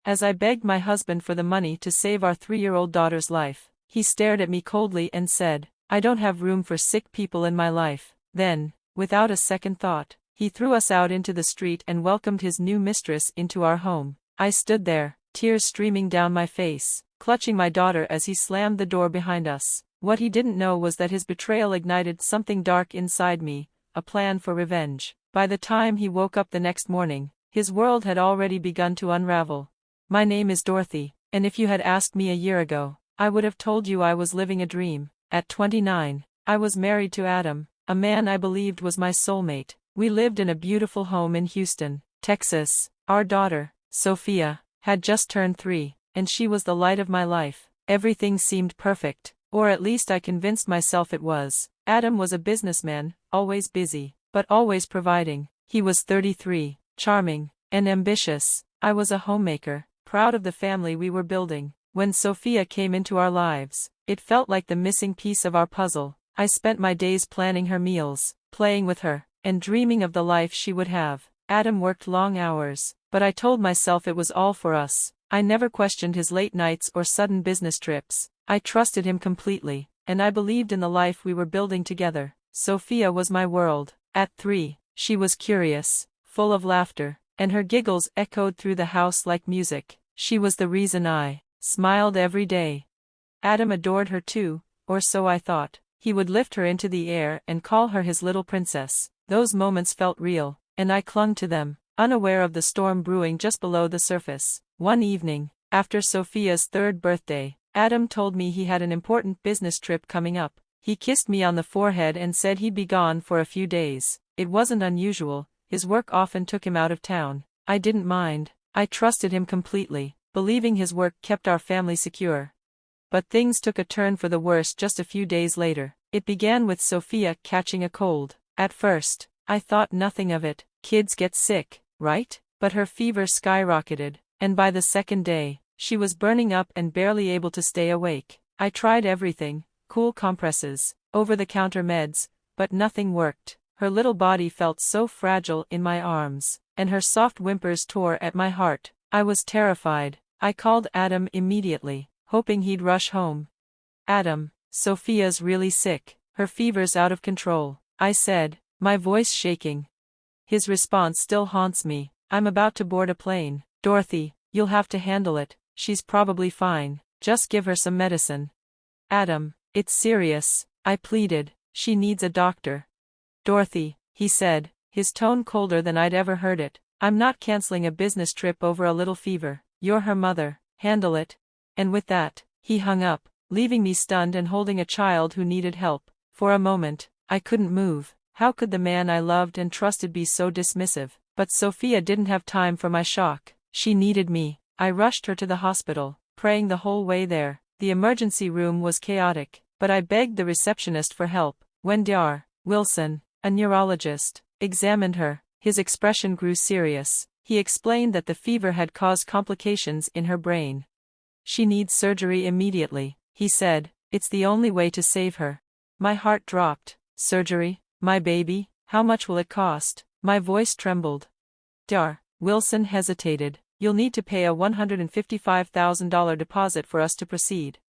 As I begged my husband for the money to save our 3-year-old daughter's life, he stared at me coldly and said, "I don't have room for sick people in my life." Then, without a second thought, he threw us out into the street and welcomed his new mistress into our home. I stood there, tears streaming down my face, clutching my daughter as he slammed the door behind us. What he didn't know was that his betrayal ignited something dark inside me, a plan for revenge. By the time he woke up the next morning, his world had already begun to unravel. My name is Dorothy, and if you had asked me a year ago, I would have told you I was living a dream. At 29, I was married to Adam, a man I believed was my soulmate. We lived in a beautiful home in Houston, Texas. Our daughter, Sophia, had just turned 3, and she was the light of my life. Everything seemed perfect, or at least I convinced myself it was. Adam was a businessman, always busy, but always providing. He was 33, charming, and ambitious. I was a homemaker, proud of the family we were building. When Sophia came into our lives, it felt like the missing piece of our puzzle. I spent my days planning her meals, playing with her, and dreaming of the life she would have. Adam worked long hours, but I told myself it was all for us. I never questioned his late nights or sudden business trips. I trusted him completely, and I believed in the life we were building together. Sophia was my world. At 3, she was curious, full of laughter, and her giggles echoed through the house like music. She was the reason I smiled every day. Adam adored her too, or so I thought. He would lift her into the air and call her his little princess. Those moments felt real, and I clung to them, unaware of the storm brewing just below the surface. One evening, after Sophia's 3rd birthday, Adam told me he had an important business trip coming up. He kissed me on the forehead and said he'd be gone for a few days. It wasn't unusual, his work often took him out of town. I didn't mind. I trusted him completely, believing his work kept our family secure. But things took a turn for the worse just a few days later. It began with Sophia catching a cold. At first, I thought nothing of it. Kids get sick, right? But her fever skyrocketed, and by the 2nd day, she was burning up and barely able to stay awake. I tried everything, cool compresses, over-the-counter meds, but nothing worked. Her little body felt so fragile in my arms, and her soft whimpers tore at my heart. I was terrified. I called Adam immediately, hoping he'd rush home. "Adam, Sophia's really sick. Her fever's out of control," I said, my voice shaking. His response still haunts me. "I'm about to board a plane. Dorothy, you'll have to handle it. She's probably fine. Just give her some medicine." "Adam, it's serious," I pleaded. "She needs a doctor." "Dorothy," he said, his tone colder than I'd ever heard it, "I'm not canceling a business trip over a little fever. You're her mother. Handle it." And with that, he hung up, leaving me stunned and holding a child who needed help. For a moment, I couldn't move. How could the man I loved and trusted be so dismissive? But Sophia didn't have time for my shock. She needed me. I rushed her to the hospital, praying the whole way there. The emergency room was chaotic, but I begged the receptionist for help. When Dr. Wilson, a neurologist, examined her, his expression grew serious. He explained that the fever had caused complications in her brain. "She needs surgery immediately," he said. "It's the only way to save her." My heart dropped. "Surgery? My baby? How much will it cost?" My voice trembled. Dr. Wilson hesitated. "You'll need to pay a $155,000 deposit for us to proceed."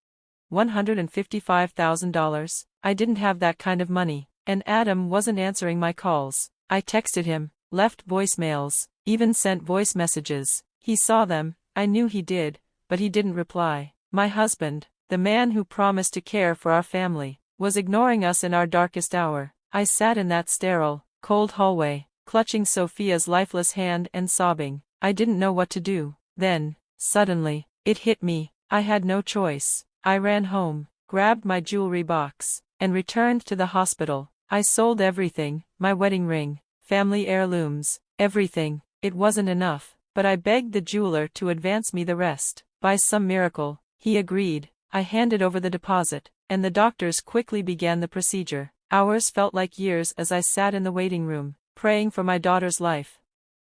$155,000? I didn't have that kind of money, and Adam wasn't answering my calls. I texted him, left voicemails, even sent voice messages. He saw them, I knew he did, but he didn't reply. My husband, the man who promised to care for our family, was ignoring us in our darkest hour. I sat in that sterile, cold hallway, clutching Sophia's lifeless hand and sobbing. I didn't know what to do. Then, suddenly, it hit me. I had no choice. I ran home, grabbed my jewelry box, and returned to the hospital. I sold everything, my wedding ring, family heirlooms, everything. It wasn't enough, but I begged the jeweler to advance me the rest. By some miracle, he agreed. I handed over the deposit, and the doctors quickly began the procedure. Hours felt like years as I sat in the waiting room, praying for my daughter's life.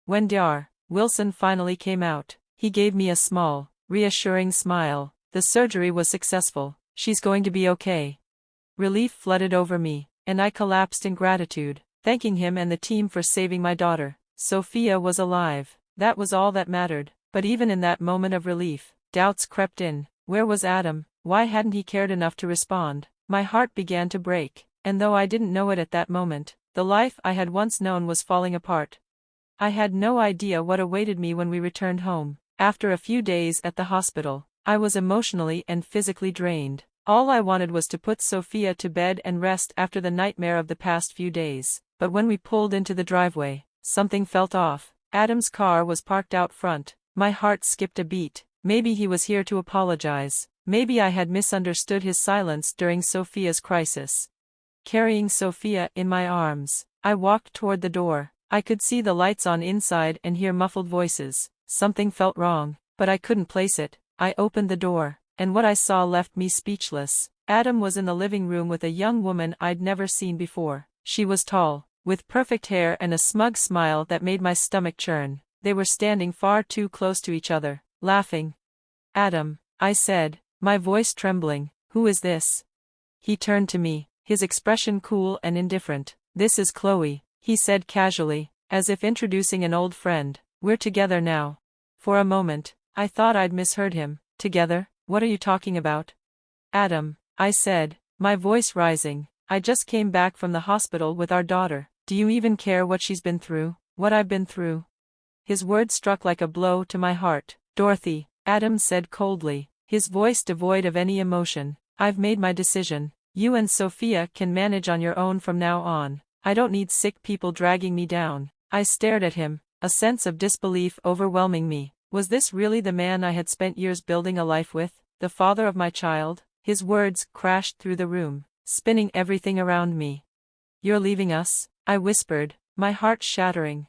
When Dr. Wilson finally came out, he gave me a small, reassuring smile. "The surgery was successful. She's going to be okay." Relief flooded over me, and I collapsed in gratitude, thanking him and the team for saving my daughter. Sophia was alive. That was all that mattered. But even in that moment of relief, doubts crept in. Where was Adam? Why hadn't he cared enough to respond? My heart began to break, and though I didn't know it at that moment, the life I had once known was falling apart. I had no idea what awaited me when we returned home. After a few days at the hospital, I was emotionally and physically drained. All I wanted was to put Sophia to bed and rest after the nightmare of the past few days. But when we pulled into the driveway, something felt off. Adam's car was parked out front. My heart skipped a beat. Maybe he was here to apologize. Maybe I had misunderstood his silence during Sophia's crisis. Carrying Sophia in my arms, I walked toward the door. I could see the lights on inside and hear muffled voices. Something felt wrong, but I couldn't place it. I opened the door, and what I saw left me speechless. Adam was in the living room with a young woman I'd never seen before. She was tall, with perfect hair and a smug smile that made my stomach churn. They were standing far too close to each other, laughing. "Adam," I said, my voice trembling, "who is this?" He turned to me, his expression cool and indifferent. "This is Chloe," he said casually, as if introducing an old friend. "We're together now." For a moment, I thought I'd misheard him. "Together? What are you talking about?" "Adam," I said, my voice rising, "I just came back from the hospital with our daughter. Do you even care what she's been through? What I've been through?" His words struck like a blow to my heart. "Dorothy," Adam said coldly, his voice devoid of any emotion, "I've made my decision. You and Sophia can manage on your own from now on. I don't need sick people dragging me down." I stared at him, a sense of disbelief overwhelming me. Was this really the man I had spent years building a life with, the father of my child? His words crashed through the room, spinning everything around me. "You're leaving us?" I whispered, my heart shattering.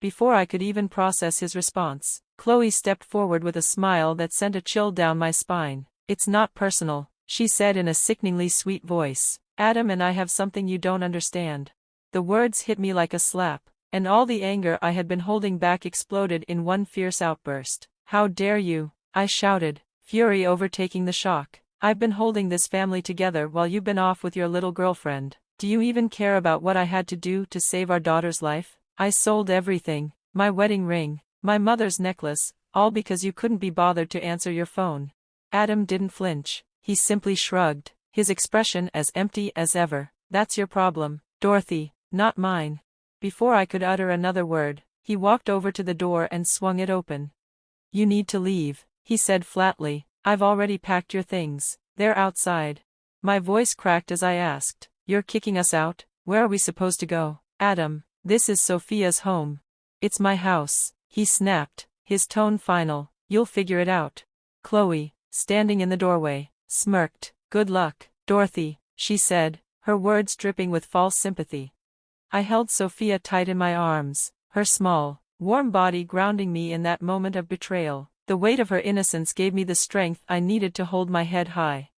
Before I could even process his response, Chloe stepped forward with a smile that sent a chill down my spine. "It's not personal," she said in a sickeningly sweet voice. "Adam and I have something you don't understand." The words hit me like a slap, and all the anger I had been holding back exploded in one fierce outburst. "How dare you!" I shouted, fury overtaking the shock. "I've been holding this family together while you've been off with your little girlfriend. Do you even care about what I had to do to save our daughter's life? I sold everything, my wedding ring, my mother's necklace, all because you couldn't be bothered to answer your phone." Adam didn't flinch, he simply shrugged, his expression as empty as ever. "That's your problem, Dorothy, not mine." Before I could utter another word, he walked over to the door and swung it open. "You need to leave," he said flatly. "I've already packed your things. They're outside." My voice cracked as I asked, "You're kicking us out? Where are we supposed to go?" "Adam, this is Sophia's home." "It's my house," he snapped, his tone final. "You'll figure it out." Chloe, standing in the doorway, smirked. "Good luck, Dorothy," she said, her words dripping with false sympathy. I held Sophia tight in my arms, her small, warm body grounding me in that moment of betrayal. The weight of her innocence gave me the strength I needed to hold my head high.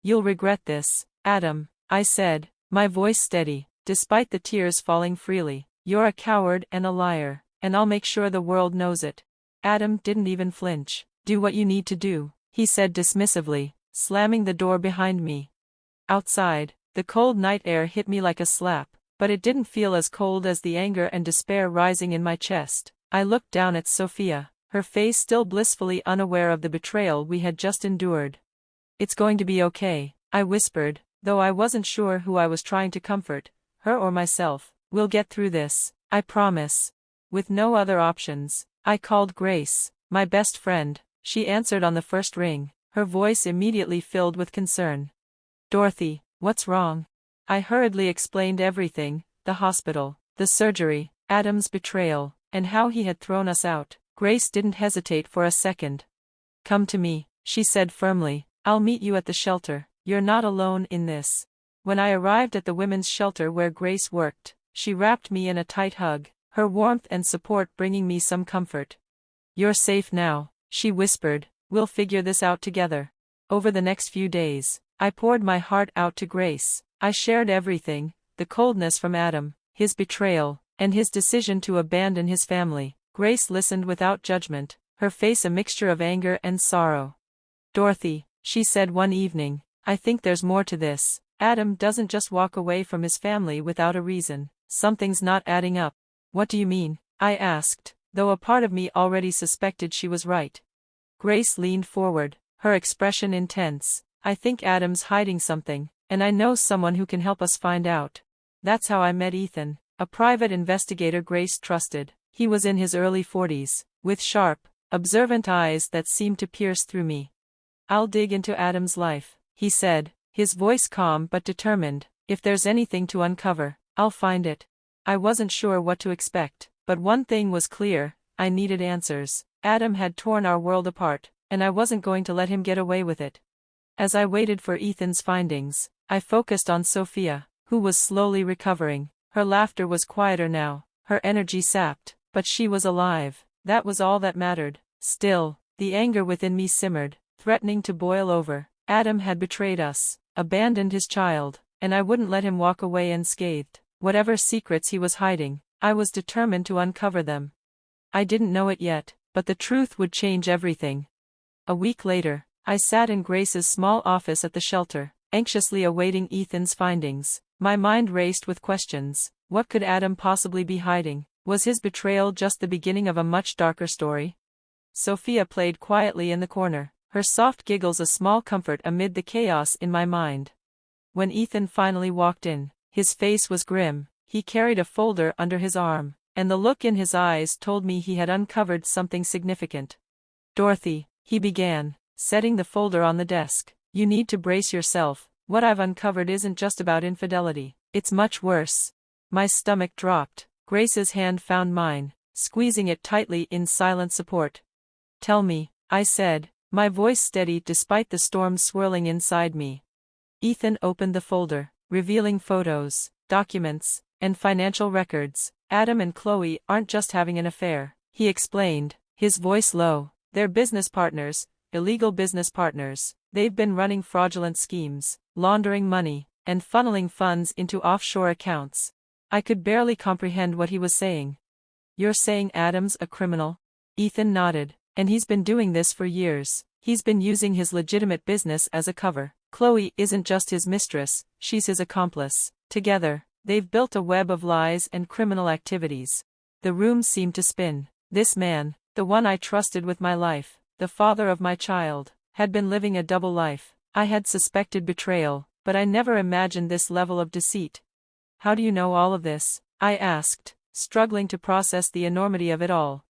"You'll regret this, Adam," I said, my voice steady, despite the tears falling freely. "You're a coward and a liar, and I'll make sure the world knows it." Adam didn't even flinch. "Do what you need to do," he said dismissively, slamming the door behind me. Outside, the cold night air hit me like a slap, but it didn't feel as cold as the anger and despair rising in my chest. I looked down at Sophia, her face still blissfully unaware of the betrayal we had just endured. "It's going to be okay," I whispered, though I wasn't sure who I was trying to comfort, her or myself. "We'll get through this, I promise." With no other options, I called Grace, my best friend. She answered on the first ring, her voice immediately filled with concern. "Dorothy, what's wrong?" I hurriedly explained everything, the hospital, the surgery, Adam's betrayal, and how he had thrown us out. Grace didn't hesitate for a second. "Come to me," she said firmly. "I'll meet you at the shelter. You're not alone in this." When I arrived at the women's shelter where Grace worked, she wrapped me in a tight hug, her warmth and support bringing me some comfort. "You're safe now," she whispered. "We'll figure this out together." Over the next few days, I poured my heart out to Grace. I shared everything, the coldness from Adam, his betrayal, and his decision to abandon his family. Grace listened without judgment, her face a mixture of anger and sorrow. "Dorothy," she said one evening, "I think there's more to this. Adam doesn't just walk away from his family without a reason. Something's not adding up." "What do you mean?" I asked, though a part of me already suspected she was right. Grace leaned forward, her expression intense. I think Adam's hiding something, and I know someone who can help us find out. That's how I met Ethan, a private investigator Grace trusted. He was in his early 40s, with sharp, observant eyes that seemed to pierce through me. I'll dig into Adam's life, he said, his voice calm but determined. If there's anything to uncover, I'll find it. I wasn't sure what to expect, but one thing was clear, I needed answers. Adam had torn our world apart, and I wasn't going to let him get away with it. As I waited for Ethan's findings, I focused on Sophia, who was slowly recovering. Her laughter was quieter now, her energy sapped, but she was alive. That was all that mattered. Still, the anger within me simmered, threatening to boil over. Adam had betrayed us, abandoned his child, and I wouldn't let him walk away unscathed. Whatever secrets he was hiding, I was determined to uncover them. I didn't know it yet, but the truth would change everything. A week later, I sat in Grace's small office at the shelter, anxiously awaiting Ethan's findings. My mind raced with questions. What could Adam possibly be hiding? Was his betrayal just the beginning of a much darker story? Sophia played quietly in the corner, her soft giggles a small comfort amid the chaos in my mind. When Ethan finally walked in, his face was grim. He carried a folder under his arm, and the look in his eyes told me he had uncovered something significant. "Dorothy," he began, setting the folder on the desk, "you need to brace yourself. What I've uncovered isn't just about infidelity. It's much worse." My stomach dropped. Grace's hand found mine, squeezing it tightly in silent support. "Tell me," I said, my voice steady despite the storm swirling inside me. Ethan opened the folder, revealing photos, documents, and financial records. "Adam and Chloe aren't just having an affair," he explained, his voice low. "They're business partners, illegal business partners. They've been running fraudulent schemes, laundering money, and funneling funds into offshore accounts." I could barely comprehend what he was saying. "You're saying Adam's a criminal?" Ethan nodded. "And he's been doing this for years. He's been using his legitimate business as a cover. Chloe isn't just his mistress, she's his accomplice. Together, they've built a web of lies and criminal activities." The room seemed to spin. This man, the one I trusted with my life, the father of my child, had been living a double life. I had suspected betrayal, but I never imagined this level of deceit. "How do you know all of this?" I asked, struggling to process the enormity of it all.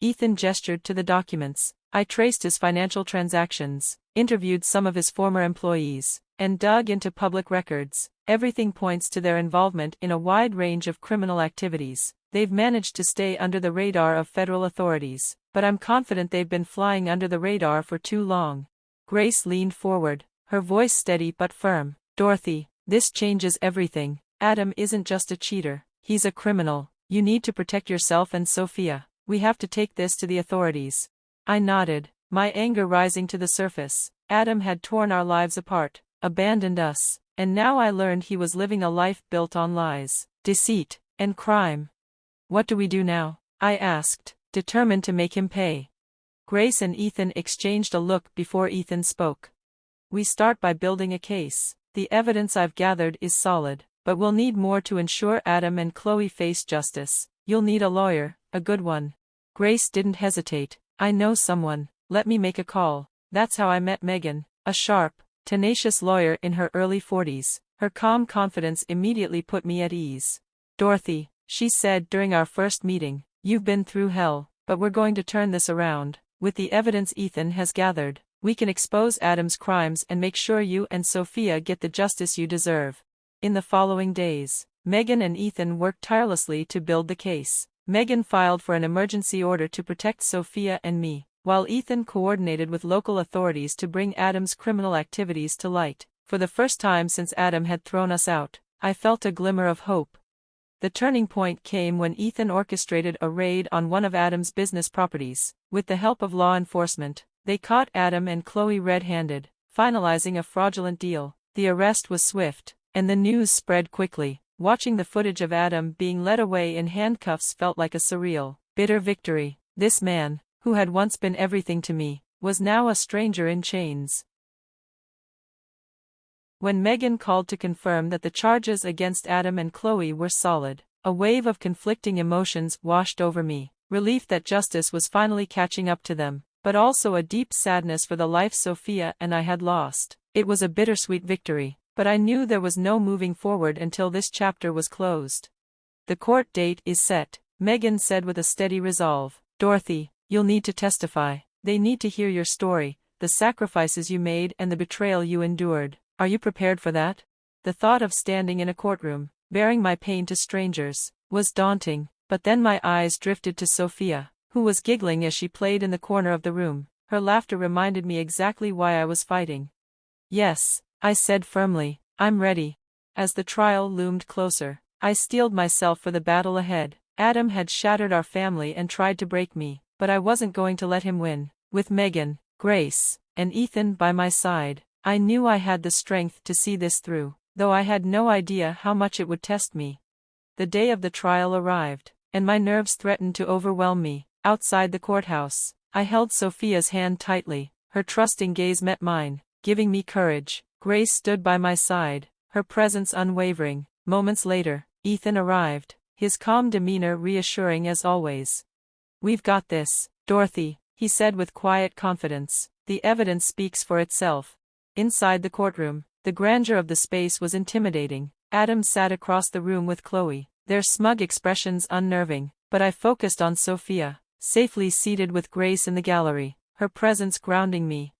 Ethan gestured to the documents. "I traced his financial transactions, interviewed some of his former employees, and dug into public records. Everything points to their involvement in a wide range of criminal activities. They've managed to stay under the radar of federal authorities, but I'm confident they've been flying under the radar for too long." Grace leaned forward, her voice steady but firm. "Dorothy, this changes everything. Adam isn't just a cheater, he's a criminal. You need to protect yourself and Sophia. We have to take this to the authorities." I nodded, my anger rising to the surface. Adam had torn our lives apart, abandoned us, and now I learned he was living a life built on lies, deceit, and crime. "What do we do now?" I asked, determined to make him pay. Grace and Ethan exchanged a look before Ethan spoke. "We start by building a case. The evidence I've gathered is solid, but we'll need more to ensure Adam and Chloe face justice. You'll need a lawyer, a good one." Grace didn't hesitate. "I know someone, let me make a call." That's how I met Megan, a sharp, tenacious lawyer in her early 40s. Her calm confidence immediately put me at ease. "Dorothy," she said during our first meeting, "you've been through hell, but we're going to turn this around. With the evidence Ethan has gathered, we can expose Adam's crimes and make sure you and Sophia get the justice you deserve." In the following days, Megan and Ethan worked tirelessly to build the case. Megan filed for an emergency order to protect Sophia and me, while Ethan coordinated with local authorities to bring Adam's criminal activities to light. For the first time since Adam had thrown us out, I felt a glimmer of hope. The turning point came when Ethan orchestrated a raid on one of Adam's business properties. With the help of law enforcement, they caught Adam and Chloe red-handed, finalizing a fraudulent deal. The arrest was swift, and the news spread quickly. Watching the footage of Adam being led away in handcuffs felt like a surreal, bitter victory. This man, who had once been everything to me, was now a stranger in chains. When Megan called to confirm that the charges against Adam and Chloe were solid, a wave of conflicting emotions washed over me. relief that justice was finally catching up to them, but also a deep sadness for the life Sophia and I had lost. It was a bittersweet victory, but I knew there was no moving forward until this chapter was closed. The court date is set, Megan said with a steady resolve. Dorothy, you'll need to testify. They need to hear your story, the sacrifices you made and the betrayal you endured. Are you prepared for that? The thought of standing in a courtroom, bearing my pain to strangers, was daunting, but then my eyes drifted to Sophia, who was giggling as she played in the corner of the room. Her laughter reminded me exactly why I was fighting. Yes, I said firmly, I'm ready. As the trial loomed closer, I steeled myself for the battle ahead. Adam had shattered our family and tried to break me, but I wasn't going to let him win. With Megan, Grace, and Ethan by my side, I knew I had the strength to see this through, though I had no idea how much it would test me. The day of the trial arrived, and my nerves threatened to overwhelm me. Outside the courthouse, I held Sophia's hand tightly. Her trusting gaze met mine, giving me courage. Grace stood by my side, her presence unwavering. Moments later, Ethan arrived, his calm demeanor reassuring as always. We've got this, Dorothy, he said with quiet confidence. The evidence speaks for itself. Inside the courtroom, the grandeur of the space was intimidating. Adam sat across the room with Chloe, their smug expressions unnerving, but I focused on Sophia, safely seated with Grace in the gallery, her presence grounding me.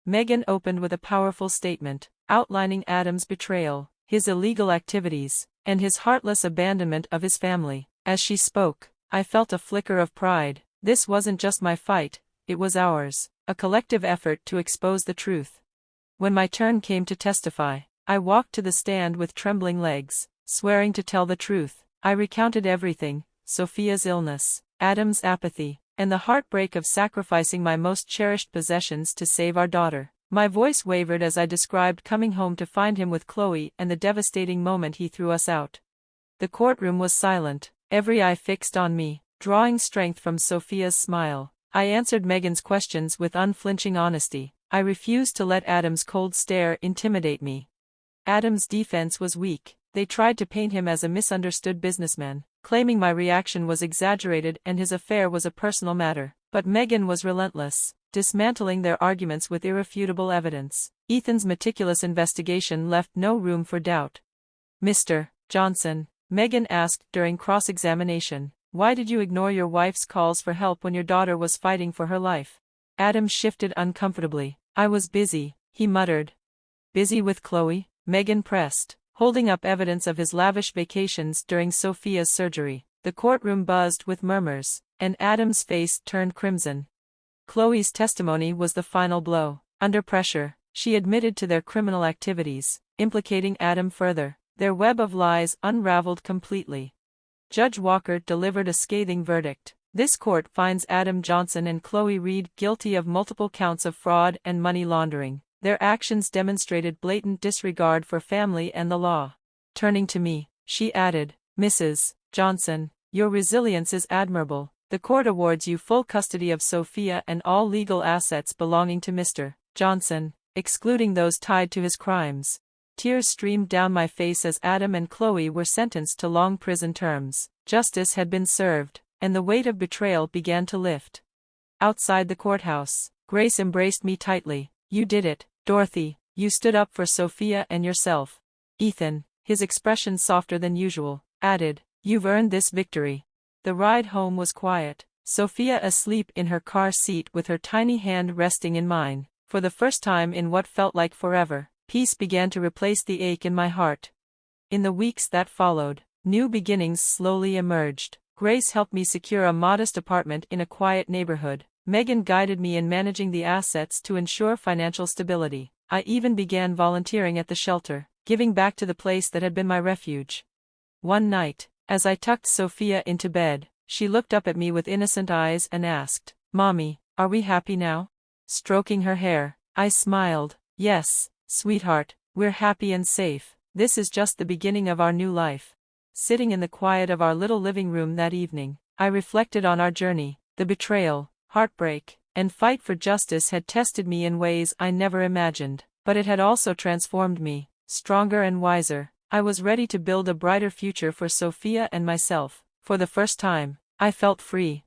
Megan opened with a powerful statement, outlining Adam's betrayal, his illegal activities, and his heartless abandonment of his family. As she spoke, I felt a flicker of pride. This wasn't just my fight, it was ours, a collective effort to expose the truth. When my turn came to testify, I walked to the stand with trembling legs, swearing to tell the truth. I recounted everything, Sophia's illness, Adam's apathy, and the heartbreak of sacrificing my most cherished possessions to save our daughter. My voice wavered as I described coming home to find him with Chloe and the devastating moment he threw us out. The courtroom was silent, every eye fixed on me, drawing strength from Sophia's smile. I answered Megan's questions with unflinching honesty. I refused to let Adam's cold stare intimidate me. Adam's defense was weak. They tried to paint him as a misunderstood businessman, claiming my reaction was exaggerated and his affair was a personal matter. But Megan was relentless, dismantling their arguments with irrefutable evidence. Ethan's meticulous investigation left no room for doubt. Mr. Johnson, Megan asked during cross-examination, why did you ignore your wife's calls for help when your daughter was fighting for her life? Adam shifted uncomfortably. I was busy, he muttered. Busy with Chloe? Megan pressed, holding up evidence of his lavish vacations during Sophia's surgery. The courtroom buzzed with murmurs, and Adam's face turned crimson. Chloe's testimony was the final blow. Under pressure, she admitted to their criminal activities, implicating Adam further. Their web of lies unraveled completely. Judge Walker delivered a scathing verdict. This court finds Adam Johnson and Chloe Reed guilty of multiple counts of fraud and money laundering. Their actions demonstrated blatant disregard for family and the law. Turning to me, she added, Mrs. Johnson, your resilience is admirable. The court awards you full custody of Sophia and all legal assets belonging to Mr. Johnson, excluding those tied to his crimes. Tears streamed down my face as Adam and Chloe were sentenced to long prison terms. Justice had been served, and the weight of betrayal began to lift. Outside the courthouse, Grace embraced me tightly. You did it, Dorothy. You stood up for Sophia and yourself. Ethan, his expression softer than usual, added, you've earned this victory. The ride home was quiet, Sophia asleep in her car seat with her tiny hand resting in mine. For the first time in what felt like forever, peace began to replace the ache in my heart. In the weeks that followed, new beginnings slowly emerged. Grace helped me secure a modest apartment in a quiet neighborhood. Megan guided me in managing the assets to ensure financial stability. I even began volunteering at the shelter, giving back to the place that had been my refuge. One night, as I tucked Sophia into bed, she looked up at me with innocent eyes and asked, Mommy, are we happy now? Stroking her hair, I smiled. Yes, sweetheart, we're happy and safe. This is just the beginning of our new life. Sitting in the quiet of our little living room that evening, I reflected on our journey. The betrayal, heartbreak, and fight for justice had tested me in ways I never imagined, but it had also transformed me, stronger and wiser. I was ready to build a brighter future for Sophia and myself. For the first time, I felt free,